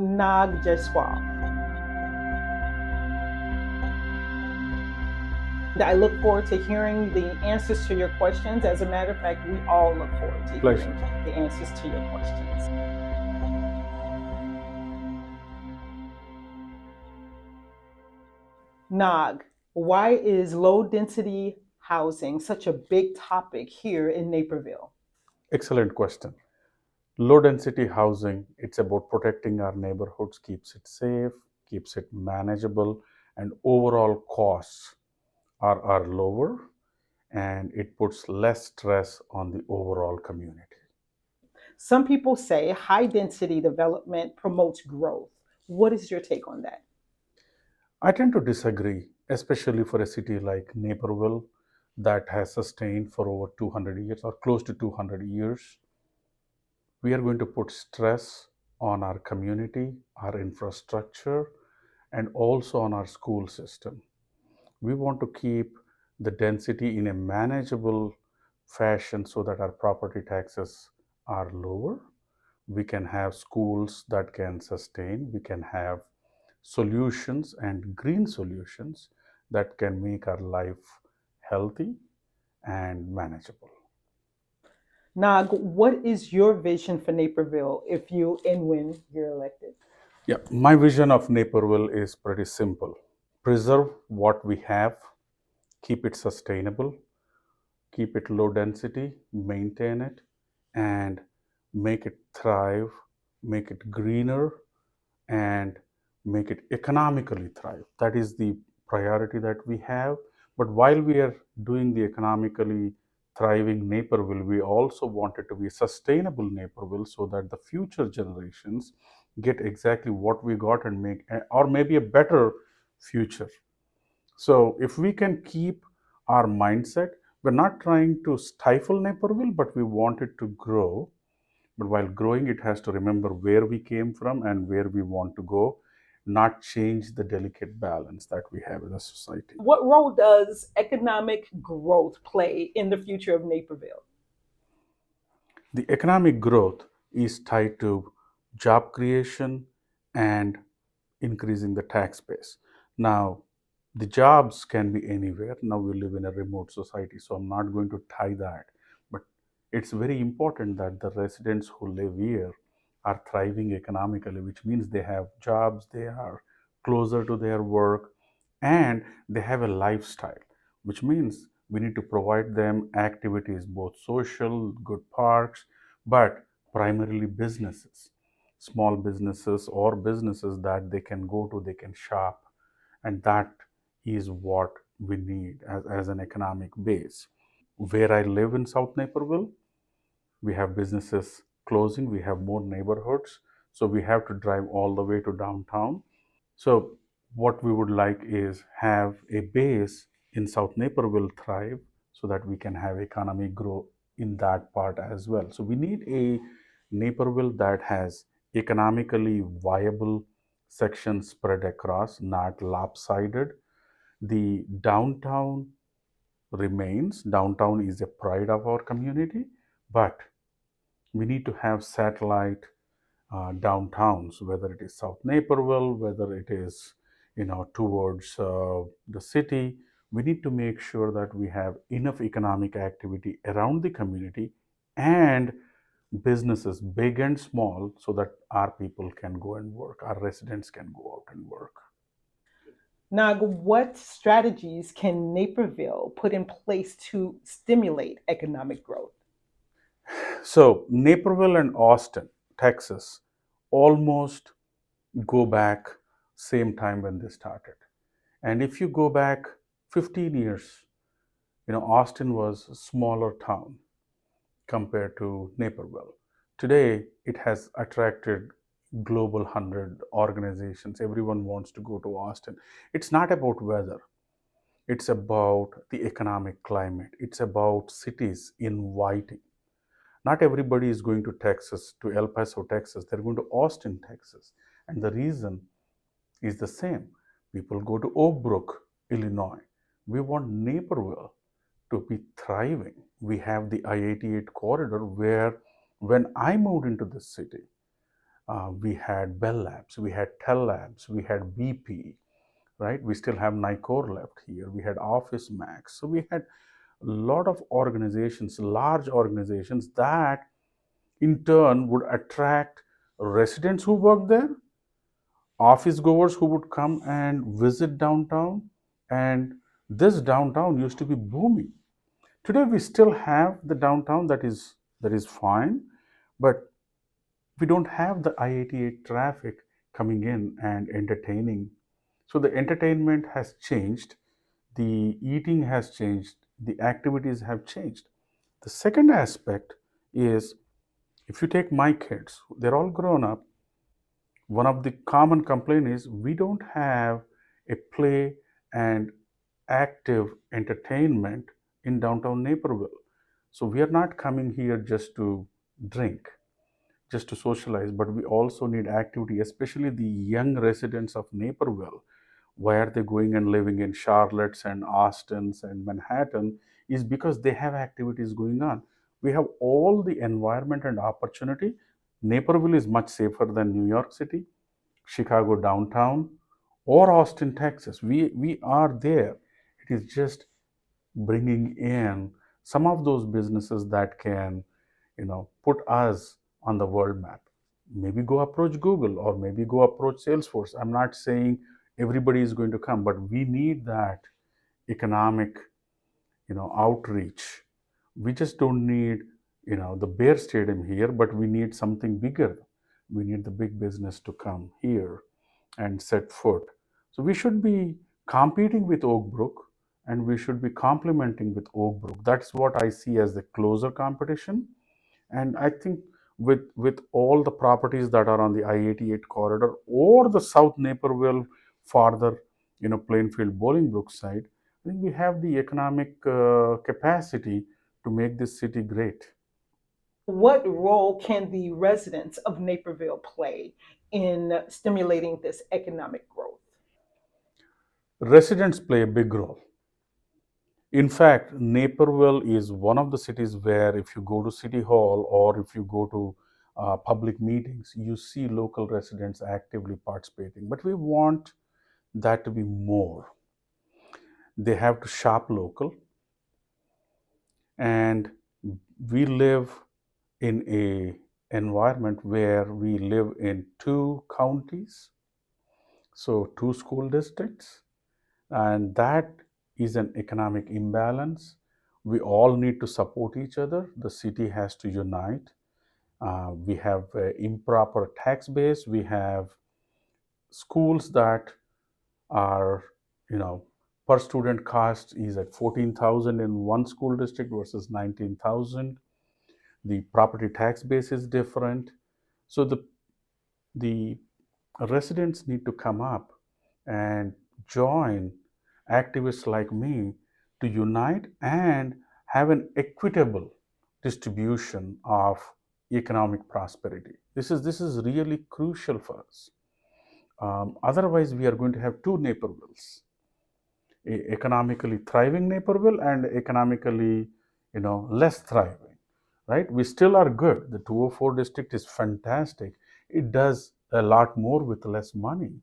Nag Jaiswal. I look forward to hearing the answers to your questions. As a matter of fact, we all look forward to Pleasure. hearing the answers to your questions. Nag, why is low density housing such a big topic here in Naperville? Excellent question. Low density housing, it's about protecting our neighborhoods, keeps it safe, keeps it manageable, and overall costs are lower, and it puts less stress on the overall community. Some people say high density development promotes growth. What is your take on that? I tend to disagree, especially for a city like Naperville that has sustained for over 200 years or close to 200 years. We are going to put stress on our community, our infrastructure, and also on our school system. We want to keep the density in a manageable fashion so that our property taxes are lower. We can have schools that can sustain, we can have solutions and green solutions that can make our life healthy and manageable. Nag, what is your vision for Naperville if you and when you're elected? Yeah, my vision of Naperville is pretty simple. Preserve what we have, keep it sustainable, keep it low density, maintain it, and make it thrive, make it greener, and make it economically thrive. That is the priority that we have. But while we are doing the economically thriving Naperville, we also want it to be a sustainable Naperville so that the future generations get exactly what we got and make, or maybe a better future. So if we can keep our mindset, we're not trying to stifle Naperville, but we want it to grow. But while growing, it has to remember where we came from and where we want to go, not change the delicate balance that we have as a society. What role does economic growth play in the future of Naperville? The economic growth is tied to job creation and increasing the tax base. Now, the jobs can be anywhere. Now we live in a remote society, so I'm not going to tie that. But it's very important that the residents who live here are thriving economically, which means they have jobs, they are closer to their work, and they have a lifestyle, which means we need to provide them activities, both social, good parks, but primarily businesses, small businesses or businesses that they can go to, they can shop, and that is what we need as an economic base. Where I live in South Naperville, we have businesses closing, we have more neighborhoods, so we have to drive all the way to downtown. So what we would like is have a base in South Naperville thrive so that we can have economic growth in that part as well. So we need a Naperville that has economically viable sections spread across, not lopsided. The downtown remains. Downtown is a pride of our community, but we need to have satellite downtowns, whether it is South Naperville, whether it is towards the city. We need to make sure that we have enough economic activity around the community and businesses, big and small, so that our people can go and work, our residents can go out and work. Now, what strategies can Naperville put in place to stimulate economic growth? So Naperville and Austin, Texas, almost go back same time when they started. And if you go back 15 years, Austin was a smaller town compared to Naperville. Today, it has attracted global 100 organizations. Everyone wants to go to Austin. It's not about weather. It's about the economic climate. It's about cities inviting. Not everybody is going to Texas, to El Paso, Texas. They're going to Austin, Texas. And the reason is the same. People go to Oak Brook, Illinois. We want Naperville to be thriving. We have the I-88 corridor where when I moved into this city, we had Bell Labs, we had Tel Labs, we had BP, right? We still have Nicor left here. We had Office Max. So we had a lot of organizations, large organizations that in turn would attract residents who work there, office goers who would come and visit downtown. And this downtown used to be booming. Today we still have the downtown that is fine, but we don't have the I-88 traffic coming in and entertaining. So the entertainment has changed, the eating has changed, the activities have changed. The second aspect is, if you take my kids, they're all grown up. One of the common complaint is we don't have a play and active entertainment in downtown Naperville. So we are not coming here just to drink, just to socialize, but we also need activity, especially the young residents of Naperville. Why are they going and living in Charlottes and Austins and Manhattan? Is because they have activities going on. We have all the environment and opportunity. Naperville is much safer than New York City, Chicago downtown, or Austin, Texas. We are there. It is just bringing in some of those businesses that can, put us on the world map. Maybe go approach Google or maybe go approach Salesforce. I'm not saying everybody is going to come, but we need that economic, outreach. We just don't need, the Bear Stadium here, but we need something bigger. We need the big business to come here and set foot. So we should be competing with Oak Brook, and we should be complementing with Oak Brook. That's what I see as the closer competition. And I think with all the properties that are on the I-88 corridor or the South Naperville farther, Plainfield, Bolingbrook side, I think we have the economic capacity to make this city great. What role can the residents of Naperville play in stimulating this economic growth? Residents play a big role. In fact, Naperville is one of the cities where if you go to City Hall or if you go to public meetings, you see local residents actively participating. But we want that to be more. They have to shop local, and we live in a environment where we live in two counties, so two school districts, and that is an economic imbalance. We all need to support each other. The city has to unite. We have improper tax base. We have schools that are, per student cost is at 14,000 in one school district versus 19,000. The property tax base is different. So the residents need to come up and join activists like me to unite and have an equitable distribution of economic prosperity. This is really crucial for us. Otherwise, we are going to have two Napervilles: economically thriving Naperville and economically, less thriving. Right? We still are good. The 204 district is fantastic. It does a lot more with less money.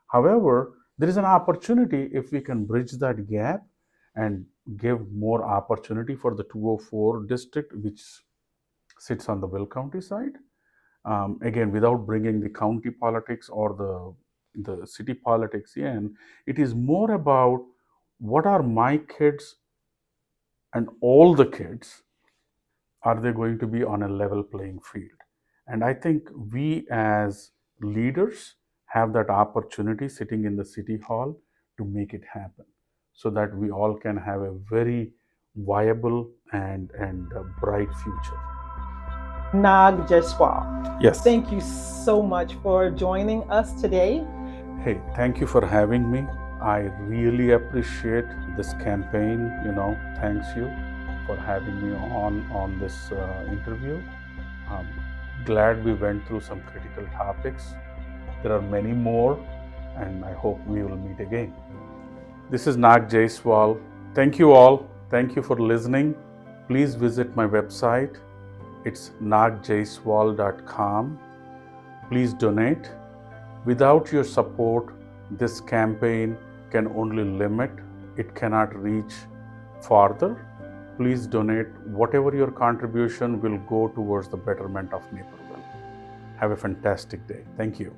However, there is an opportunity if we can bridge that gap and give more opportunity for the 204 district, which sits on the Will County side. Again, without bringing the county politics or the city politics in, it is more about what are my kids and all the kids, are they going to be on a level playing field? And I think we as leaders have that opportunity sitting in the city hall to make it happen so that we all can have a very viable and bright future. Nag Jaiswal, Yes. thank you so much for joining us today. Hey, thank you for having me. I really appreciate this campaign. Thanks you for having me on this interview. Glad we went through some critical topics. There are many more, and I hope we will meet again. This is Nag Jaiswal. Thank you all. Thank you for listening. Please visit my website. It's nagjaiswal.com. Please donate. Without your support, this campaign can only limit, it cannot reach farther. Please donate. Whatever your contribution will go towards the betterment of Naperville. Have a fantastic day. Thank you.